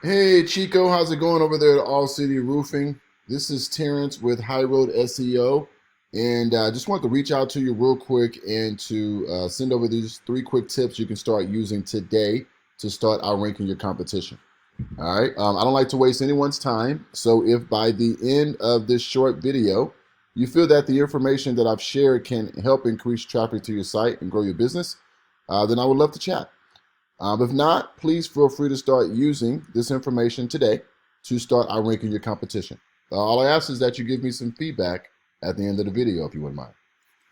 Hey Chico, how's it going over there at All City Roofing? This is Terrence with High Road SEO, and I just want to reach out to you real quick and to send over these three quick tips you can start using today to start outranking your competition. All right, I don't like to waste anyone's time, so if by the end of this short video you feel that the information that I've shared can help increase traffic to your site and grow your business, then I would love to chat. If not, please feel free to start using this information today to start outranking your competition. All I ask is that you give me some feedback at the end of the video if you wouldn't mind.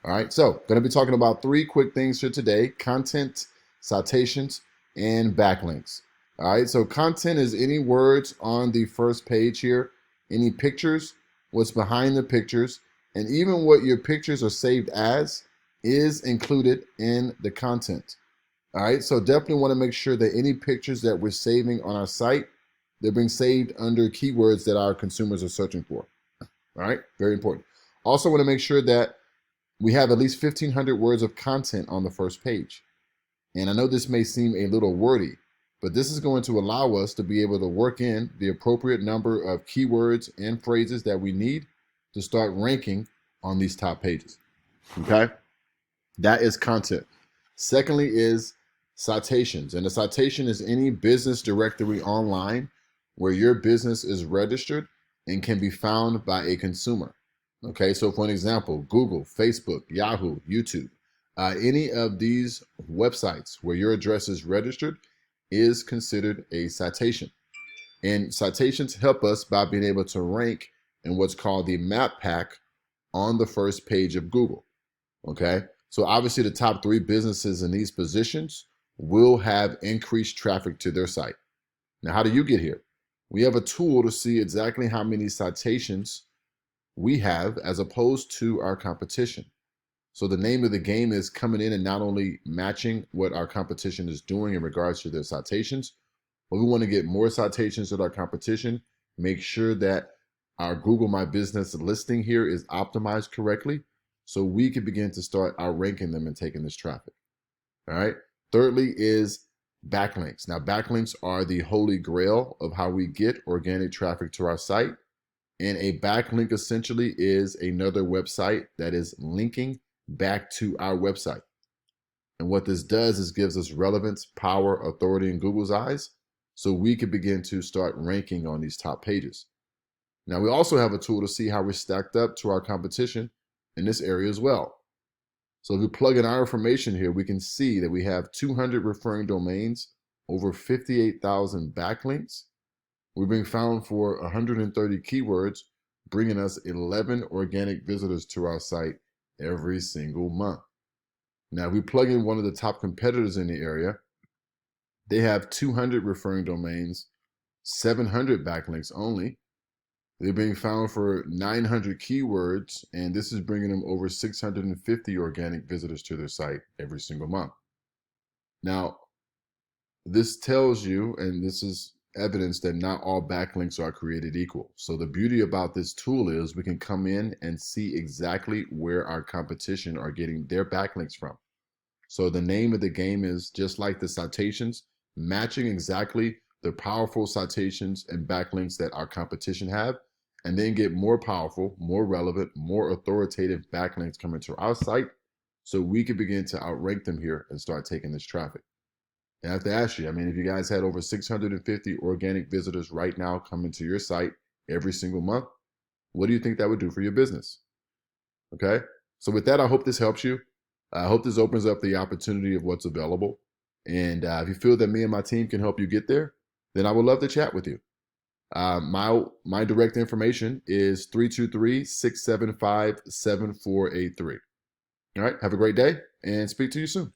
All right, so going to be talking about three quick things for today: content, citations, and backlinks. All right, so content is any words on the first page here, any pictures, what's behind the pictures, and even what your pictures are saved as is included in the content. All right, so definitely want to make sure that any pictures that we're saving on our site, they're being saved under keywords that our consumers are searching for. All right, very important. Also want to make sure that we have at least 1,500 words of content on the first page. And I know this may seem a little wordy, but this is going to allow us to be able to work in the appropriate number of keywords and phrases that we need to start ranking on these top pages. Okay, that is content. Secondly is citations. And a citation is any business directory online where your business is registered and can be found by a consumer. Okay, so for an example, Google, Facebook, Yahoo, YouTube, any of these websites where your address is registered is considered a citation. And citations help us by being able to rank in what's called the map pack on the first page of Google. Okay, so obviously the top three businesses in these positions will have increased traffic to their site. Now, how do you get here? We have a tool to see exactly how many citations we have as opposed to our competition. So the name of the game is coming in and not only matching what our competition is doing in regards to their citations, but we want to get more citations than our competition, make sure that our Google My Business listing here is optimized correctly so we can begin to start outranking them and taking this traffic. All right. Thirdly is backlinks. Now, backlinks are the holy grail of how we get organic traffic to our site. And a backlink essentially is another website that is linking back to our website. And what this does is gives us relevance, power, authority in Google's eyes, so we can begin to start ranking on these top pages. Now, we also have a tool to see how we're stacked up to our competition in this area as well. So if we plug in our information here, we can see that we have 200 referring domains, over 58,000 backlinks. We're being found for 130 keywords, bringing us 11 organic visitors to our site every single month. Now, if we plug in one of the top competitors in the area, they have 200 referring domains, 700 backlinks only. They're being found for 900 keywords, and this is bringing them over 650 organic visitors to their site every single month. Now, this tells you, and this is evidence that not all backlinks are created equal. So the beauty about this tool is we can come in and see exactly where our competition are getting their backlinks from. So the name of the game is, just like the citations, matching exactly the powerful citations and backlinks that our competition have, and then get more powerful, more relevant, more authoritative backlinks coming to our site so we can begin to outrank them here and start taking this traffic. And I have to ask you, if you guys had over 650 organic visitors right now coming to your site every single month, what do you think that would do for your business? Okay, so with that, I hope this helps you. I hope this opens up the opportunity of what's available. And if you feel that me and my team can help you get there, then I would love to chat with you. My direct information is 323-675-7483. All right, have a great day and speak to you soon.